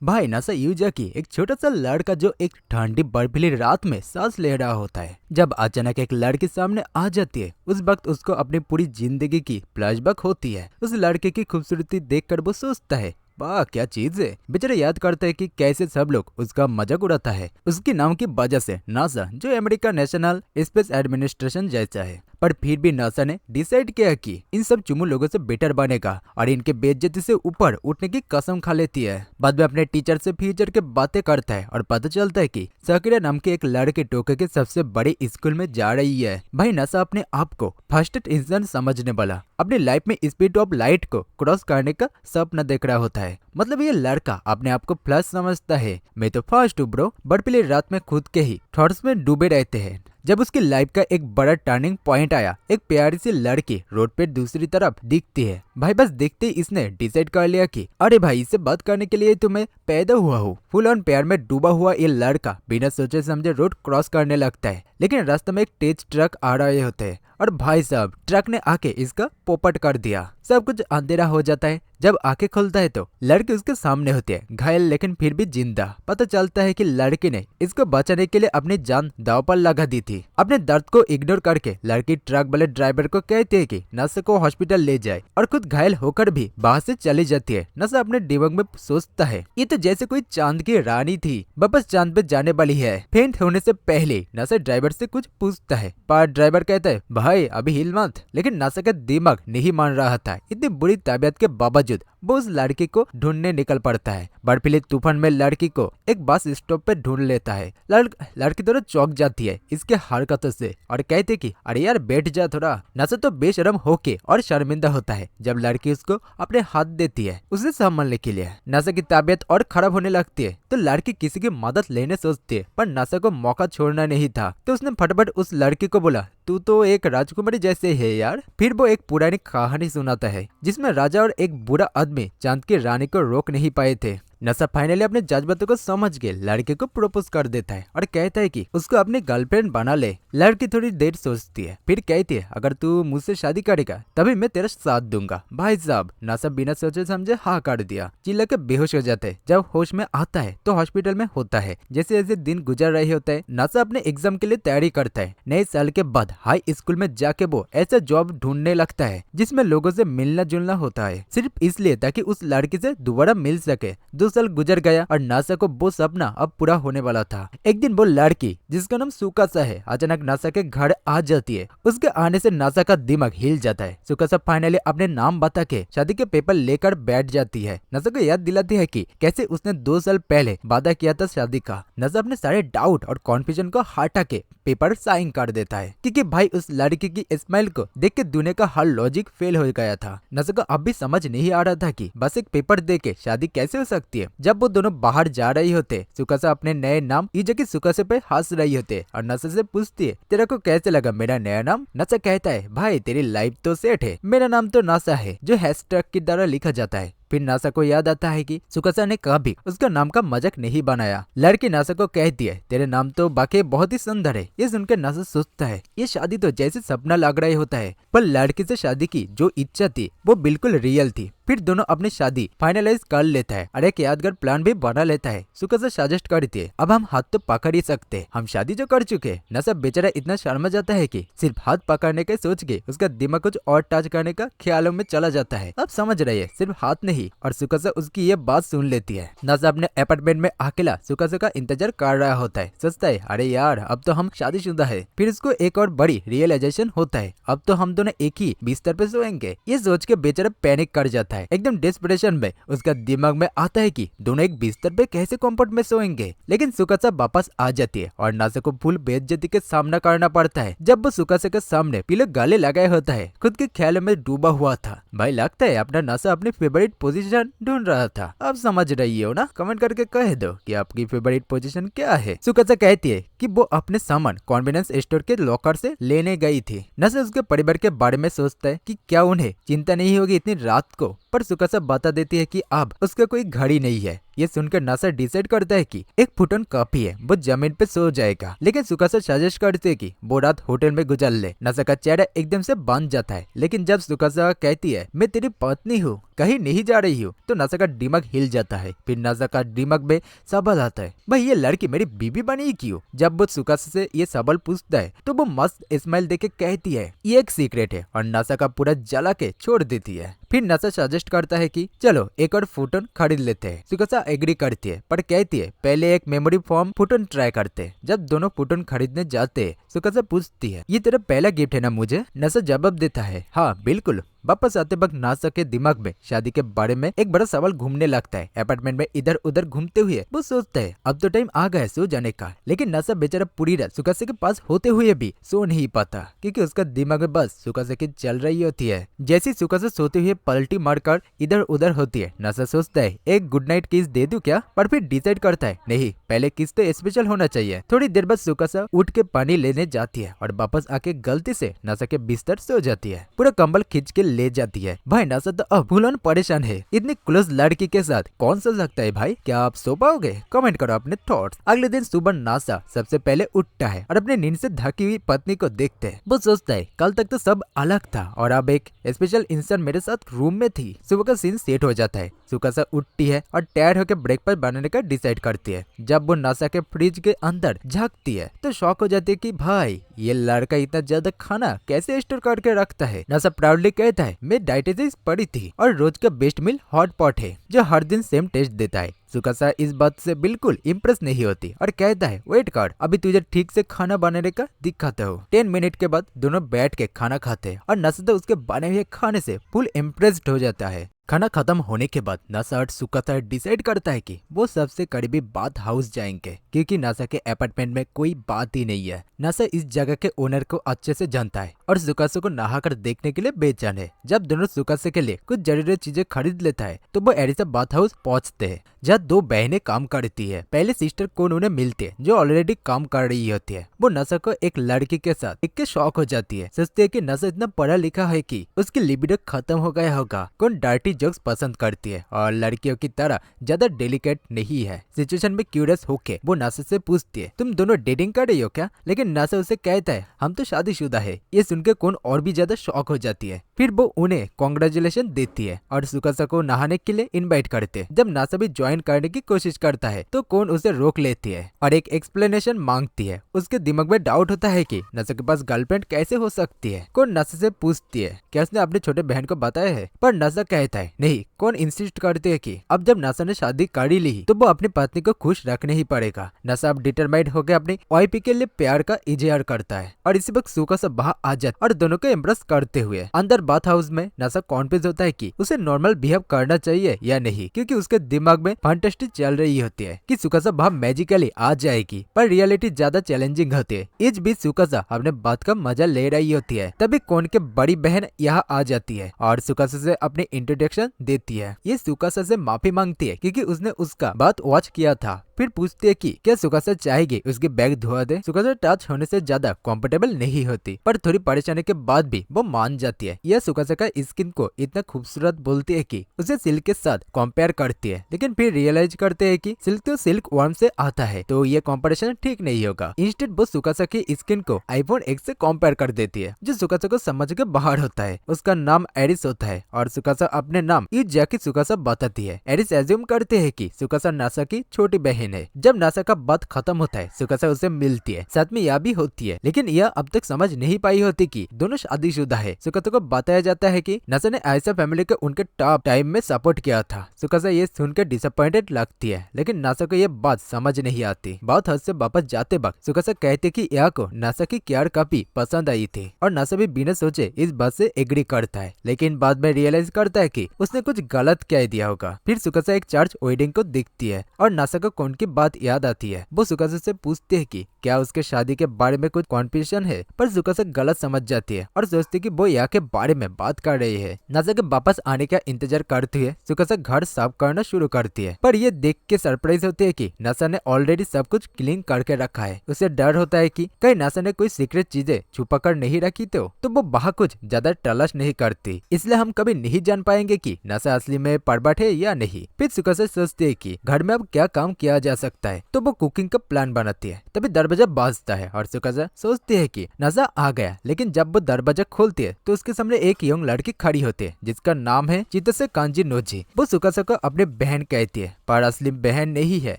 भाई नासा यूजा की एक छोटा सा लड़का जो एक ठंडी बर्फीली रात में सांस ले रहा होता है। जब अचानक एक लड़की सामने आ जाती है, उस वक्त उसको अपनी पूरी जिंदगी की फ्लैशबैक होती है। उस लड़के की खूबसूरती देखकर वो सोचता है, वाह क्या चीज है। बेचारा याद करता है कि कैसे सब लोग उसका मजाक उड़ाता है उसके नाम की वजह से। नासा जो अमेरिका नेशनल स्पेस एडमिनिस्ट्रेशन जैसा है, पर फिर भी नासा ने डिसाइड किया कि इन सब चुमू लोगों से बेटर बनेगा और इनके बेइज्जती से ऊपर उठने की कसम खा लेती है। बाद में अपने टीचर से फ्यूचर के बातें करता है और पता चलता है कि सकीरा नाम की एक लड़की टोक्यो के सबसे बड़े स्कूल में जा रही है। भाई नासा अपने आप को फर्स्ट इंसान समझने वाला अपनी लाइफ में स्पीड ऑफ लाइट को क्रॉस करने का सपना देख रहा होता है। मतलब ये लड़का अपने आप को फ्लैश समझता है। मैं तो फर्स्ट हूँ ब्रो। बर्फीली रात में खुद के ही थॉट्स में डूबे रहते हैं। जब उसकी लाइफ का एक बड़ा टर्निंग पॉइंट आया, एक प्यारी सी लड़की रोड पे दूसरी तरफ दिखती है। भाई बस दिखते ही इसने डिसाइड कर लिया कि अरे भाई इससे बात करने के लिए तो मैं पैदा हुआ हूँ। फुल ऑन प्यार में डूबा हुआ ये लड़का बिना सोचे समझे रोड क्रॉस करने लगता है, लेकिन रास्ते में एक तेज ट्रक आ रहे होते हैं और भाई साहब ट्रक ने आके इसका पोपट कर दिया। सब कुछ अंधेरा हो जाता है। जब आंखें खुलता है तो लड़की उसके सामने होती है, घायल लेकिन फिर भी जिंदा। पता चलता है कि लड़की ने इसको बचाने के लिए अपनी जान दांव पर लगा दी थी। अपने दर्द को इग्नोर करके लड़की ट्रक वाले ड्राइवर को कहती है कि नशा को हॉस्पिटल ले जाए और खुद घायल होकर भी बाहर से चली जाती है। नशा अपने दिमाग में सोचता है, ये तो जैसे कोई चांद की रानी थी, वापस चांद पे जाने वाली है। फेंट होने से पहले नशा ड्राइवर से कुछ पूछता है, पर ड्राइवर कहता है भाई अभी हिल मत। लेकिन नशा का दिमाग नहीं मान रहा था। इतनी बुरी तबीयत के बावजूद वो उस लड़की को ढूंढने निकल पड़ता है। बर्फीले तूफान में लड़की को एक बस स्टॉप पे ढूंढ लेता है। लड़की थोड़ा चौंक जाती है इसके हरकतों से और कहती है कि अरे यार बैठ जा थोड़ा। नशा तो बेशरम होके और शर्मिंदा होता है जब लड़की उसको अपने हाथ देती है उसे संभालने के लिए। नशा की तबीयत और खराब होने लगती है तो लड़की किसी की मदद लेने सोचती है, पर नशा को मौका छोड़ना नहीं था। तो उसने फटाफट उस लड़की को बोला, तू तो एक राजकुमारी जैसे है यार। फिर वो एक पुरानी कहानी सुनाता है जिसमें राजा और एक बुरा आदमी चांद की रानी को रोक नहीं पाए थे। नशा फाइनली अपने जज्बातों को समझ के लड़के को प्रपोज कर देता है और कहता है कि उसको अपनी गर्लफ्रेंड बना ले। लड़की थोड़ी देर सोचती है, फिर कहती है अगर तू मुझसे शादी करेगा तभी मैं तेरा साथ दूंगा। भाई साहब नशा बिना सोचे समझे हाँ कर दिया। चिल्ला के बेहोश हो जाता है। जब होश में आता है तो हॉस्पिटल में होता है। जैसे जैसे दिन गुजर रहे होते हैं, नशा अपने एग्जाम के लिए तैयारी करता है। नए साल के बाद हाई स्कूल में जाके वो ऐसा जॉब ढूंढने लगता है जिसमें लोगों से मिलना जुलना होता है, सिर्फ इसलिए ताकि उस लड़की से दोबारा मिल सके। 2 साल गुजर गया और नासा को वो सपना अब पूरा होने वाला था। एक दिन वो लड़की जिसका नाम सुकासा है अचानक नासा के घर आ जाती है। उसके आने से नासा का दिमाग हिल जाता है। सुकासा फाइनली अपने नाम बता के शादी के पेपर लेकर बैठ जाती है। नासा को याद दिलाती है कि कैसे उसने 2 साल पहले वादा किया था शादी का। नासा अपने सारे डाउट और कॉन्फ्यूजन को हटा के पेपर साइन कर देता है, क्योंकि भाई उस लड़की की स्माइल को देख के दुनिया का हर लॉजिक फेल हो गया था। नासा को अब भी समझ नहीं आ रहा था कि बस एक पेपर दे के शादी कैसे हो सकती है। जब वो दोनों बाहर जा रही होते, सुकासा अपने नए नाम ईजा की सुकासे पे हंस रही होते और नशा से पूछती है तेरे को कैसे लगा मेरा नया नाम। नशा कहता है भाई तेरी लाइफ तो सेट है, मेरा नाम तो नासा है जो हैशटैग की तरह लिखा जाता है। फिर नासा को याद आता है कि सुकासा ने कभी उसका नाम का मजाक नहीं बनाया। लड़की नासा को कहती है तेरे नाम तो बाकी बहुत ही सुंदर है। ये सुनकर नासा सोचता है ये शादी तो जैसे सपना लग रहा होता है, पर लड़की से शादी की जो इच्छा थी वो बिल्कुल रियल थी। फिर दोनों अपनी शादी फाइनलाइज कर लेता है और एक यादगार प्लान भी बना लेता है। सुकासा सजेस्ट करती है अब हम हाथ तो पकड़ ही सकते, हम शादी जो कर चुके। नशा बेचारा इतना शर्मा जाता है कि सिर्फ हाथ पकड़ने के सोच के उसका दिमाग कुछ और टच करने का ख्यालों में चला जाता है। अब समझ रही है सिर्फ हाथ नहीं। और सुकासा उसकी ये बात सुन लेती है। नशा अपने अपार्टमेंट में अकेला सुकासा का इंतजार कर रहा होता है। सोचता है अरे यार अब तो हम शादीशुदा है। फिर उसको एक और बड़ी रियलाइजेशन होता है अब तो हम दोनों एक ही बिस्तर पे सोएंगे। ये सोच के बेचारा पैनिक कर जाता है। एकदम डेस्परेशन में उसका दिमाग में आता है कि दोनों एक बिस्तर पे कैसे कंफर्ट में सोएंगे। लेकिन सुकासा वापस आ जाती है और नशा को फुल बेइज्जती के सामना करना पड़ता है। जब वो सुकासा के सामने पीले गाले लगाए होता है, खुद के ख्यालों में डूबा हुआ था। भाई लगता है अपना नशा अपनी फेवरेट पोजीशन ढूंढ रहा था। अब समझ रही हो ना? कमेंट करके कह दो कि आपकी फेवरेट पोजीशन क्या है। सुकासा कहती है कि वो अपने सामान कॉन्वेनियंस स्टोर के लॉकर से लेने गई थी। नशा उसके परिवार के बारे में सोचता है कि क्या उन्हें चिंता नहीं होगी इतनी रात को पर सुकासा बता देती है कि अब उसका कोई घड़ी नहीं है। ये सुनकर नासा डिसाइड करता है कि एक फुटन काफी है, वो जमीन पे सो जाएगा। लेकिन सुकासा सजेस्ट करते है कि वो रात होटल में गुजार ले। नासा का चेहरा एकदम से बन जाता है। लेकिन जब सुकासा कहती है मैं तेरी पत्नी हूँ, कहीं नहीं जा रही हूँ, तो नासा का दिमाग हिल जाता है। फिर नासा का दिमाग में सवाल आता है, भाई ये लड़की मेरी बीबी बनी क्यों? जब वो सुकासा से ये सवाल पूछता है तो वो मस्त स्माइल देके कहती है ये एक सीक्रेट है, और नासा का पूरा जला के छोड़ देती है। फिर नासा सजेस्ट करता है कि चलो एक और फुटन खरीद लेते हैं। सुकासा एग्री करती है, पर कहती है पहले एक मेमोरी फॉर्म फुटन ट्राई करते हैं। जब दोनों फुटन खरीदने जाते हैं, सुकासा पूछती है ये तेरा पहला गिफ्ट है ना मुझे? नासा जवाब देता है हाँ बिल्कुल। वापस आते वक्त नासा के दिमाग में शादी के बारे में एक बड़ा सवाल घूमने लगता है। अपार्टमेंट में इधर उधर घूमते हुए वो सोचता है अब तो टाइम आ गया सो जाने का। लेकिन नासा बेचारा पूरी रात सुकासा के पास होते हुए भी सो नहीं पाता, क्योंकि उसका दिमाग में बस सुकासा की चल रही होती है। जैसी सुकासा सोते हुए पलटी मारकर इधर उधर होती है, नासा सोचता है एक गुड नाइट किस दे दूं क्या? पर फिर डिसाइड करता है नहीं, पहले किस तो स्पेशल होना चाहिए। थोड़ी देर बाद सुकासा उठ के पानी लेने जाती है और वापस आके गलती से नासा के बिस्तर सो जाती है। पूरा कंबल खींच के ले जाती है। भाई नासा तो अब भूलन परेशान है, इतनी क्लोज लड़की के साथ कौन सा सकता है भाई? क्या आप सो पाओगे? कमेंट करो अपने थॉट्स। अगले दिन सुबह नासा सबसे पहले उठता है और अपने नींद से ढकी हुई पत्नी को देखते हैं। वो सोचता है कल तक तो सब अलग था और अब एक स्पेशल इंसान मेरे साथ रूम में थी। सुबह का सीन सेट हो जाता है। सुकासा उठती है और तैयार होकर ब्रेकफास्ट बनाने का डिसाइड करती है। जब वो नासा के फ्रिज के अंदर झांकती है तो शॉक हो जाती है कि भाई ये लड़का इतना ज्यादा खाना कैसे स्टोर करके रखता है। नासा प्राउडली कहता है मैं डाइटिशियन पढ़ी थी और रोज का बेस्ट मील हॉट पॉट है जो हर दिन सेम टेस्ट देता है। सुकासा इस बात से बिल्कुल इम्प्रेस नहीं होती और कहता है वेट कर, अभी तुझे ठीक से खाना बनाने का दिखाता हूँ। 10 मिनट के बाद दोनों बैठ के खाना खाते हैं और नासा तो उसके बने हुए खाने से फुल इम्प्रेस्ड हो जाता है। खाना खत्म होने के बाद नासा और सुकासा डिसाइड करता है कि वो सबसे करीबी बाथ हाउस जाएंगे, क्योंकि नासा के अपार्टमेंट में कोई बात ही नहीं है। नासा इस जगह के ओनर को अच्छे से जानता है और सुकासा को नहाकर देखने के लिए बेचैन है। जब दोनों सुकासा के लिए कुछ जरूरी चीजें खरीद लेता है तो वो एरिसा बाथ हाउस पहुँचते हैं, जहाँ दो बहनें काम करती है। पहले सिस्टर को उन्हें मिलते हैं जो ऑलरेडी काम कर रही होती है। वो नासा को एक लड़की के साथ देख के शॉक हो जाती है। सोचती है कि नासा इतना पढ़ा लिखा है कि उसकी लिबिडो खत्म हो गया होगा। कौन डर्टी जोक्स पसंद करती है और लड़कियों की तरह ज्यादा डेलिकेट नहीं है। सिचुएशन में क्यूरियस होके वो नासा से पूछती है तुम दोनों डेटिंग कर रही हो क्या? लेकिन नासा उसे कहता है हम तो शादीशुदा है। ये सुनकर कौन और भी ज्यादा शॉक हो जाती है। फिर वो उन्हें कॉन्ग्रेचुलेशन देती है और सुकासा को नहाने के लिए इनवाइट करते हैं। जब नासा भी ज्वाइन करने की कोशिश करता है तो कौन उसे रोक लेती है और एक एक्सप्लेनेशन मांगती है। उसके दिमाग में डाउट होता है कि नासा के पास गर्लफ्रेंड कैसे हो सकती है। कौन नासा से पूछती है क्या उसने अपने छोटे बहन को बताया है, पर नासा कहता है नहीं। कौन इंसिस्ट करते है कि अब जब नासा ने शादी कर ही ली तो वो अपनी पत्नी को खुश रखने ही पड़ेगा। नासा अब डिटरमाइंड होकर अपनी वाइफ के लिए प्यार का इजहार करता है और इसी वक्त सुकासा बाहर आ जाता और दोनों को इम्प्रेस करते हुए अंदर बाथ हाउस में नासा कॉन्फ्यूज होता है कि उसे नॉर्मल बिहेव करना चाहिए या नहीं, क्योंकि उसके दिमाग में फैंटेसी चल रही होती है कि सुकासा बाहर मैजिकली आ जाएगी, पर रियलिटी ज्यादा चैलेंजिंग होती है। इस बीच सुकासा अपने बात का मजा ले रही होती है। तभी कौन के बड़ी बहन यहाँ आ जाती है और सुकासा से अपनी इंट्रोडक्शन देती है। ये सुकासा से माफी मांगती है क्योंकि उसने उसका बात वॉच किया था। फिर पूछती है कि क्या सुकासा चाहेगी उसके बैग धोआ दे। सुकासा टच होने से ज्यादा कंफर्टेबल नहीं होती, पर थोड़ी परेशानी के बाद भी वो मान जाती है। यह सुकासा का स्किन को इतना खूबसूरत बोलती है कि उसे सिल्क के साथ कंपेयर करती है, लेकिन फिर रियलाइज करते हैं कि सिल्क तो सिल्क वर्म से आता है, तो ये कंपैरिजन ठीक नहीं होगा। इंस्टेड वो सुकासा की स्किन को आईफोन X से कंपेयर कर देती है, जो सुकासा को समझ के बाहर होता है। उसका नाम एरिस होता है और सुकासा अपने नाम ये जैकी सुकासा बताती है। एरिस एज्यूम करते है कि सुकासा नासा की छोटी बहन है। जब नासा का बात खत्म होता है सुकासा उसे मिलती है, साथ में यह भी होती है, लेकिन यह अब तक समझ नहीं पाई होती कि दोनों शादीशुदा है। सुकासा को बताया जाता है कि नासा ने ऐसा फैमिली को उनके टॉप टाइम में सपोर्ट किया था। सुकासा ये सुनकर डिसअपॉइंटेड लगती है, लेकिन नासा को यह बात समझ नहीं आती। बहुत हद से वापस जाते वक्त सुकासा कहते कि यह को नासा की केयर काफी पसंद आई थी और नासा भी बिना सोचे इस बात से एग्री करता है, लेकिन बाद में रियलाइज करता है कि उसने कुछ गलत कह दिया होगा। फिर सुकासा एक चर्च वेडिंग को देखती है और नासा को कौन की बात याद आती है। वो सुकासे से पूछती है कि क्या उसके शादी के बारे में कुछ कॉन्फ्यूजन है, पर सुकासे गलत समझ जाती है और सोचती कि वो या के बारे में बात कर रही है। नासा के वापस आने का इंतजार करती है सुकासे घर साफ करना शुरू करती है, पर ये देख के सरप्राइज होती है कि नासा ने ऑलरेडी सब कुछ क्लीन करके रखा है। उसे डर होता है कि कहीं नासा ने कोई सीक्रेट चीजें छुपा कर नहीं रखी तो वो वहाँ कुछ ज्यादा तलाश नहीं करती, इसलिए हम कभी नहीं जान पाएंगे कि नासा असली में परबट है या नहीं। फिर सुकासे सोचती है कि घर में अब क्या काम किया जा सकता है, तो वो कुकिंग का प्लान बनाती है। तभी दरवाजा बाजता है और सुकासे सोचती है कि नासा आ गया, लेकिन जब वो दरवाजा खोलती है तो उसके सामने एक यंग लड़की खड़ी होती है जिसका नाम है चितासे कांजी नोजी। वो सुकासे को अपनी बहन कहती है, पर असली बहन नहीं है।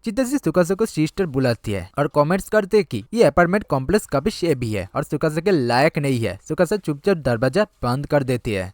चितासे सुकासे को सिस्टर बुलाती है और कमेंट्स करते हैं कि ये अपार्टमेंट कॉम्प्लेक्स काफी शेबी है और सुकासे के लायक नहीं है। सुकासे चुपचाप दरवाजा बंद कर देती है।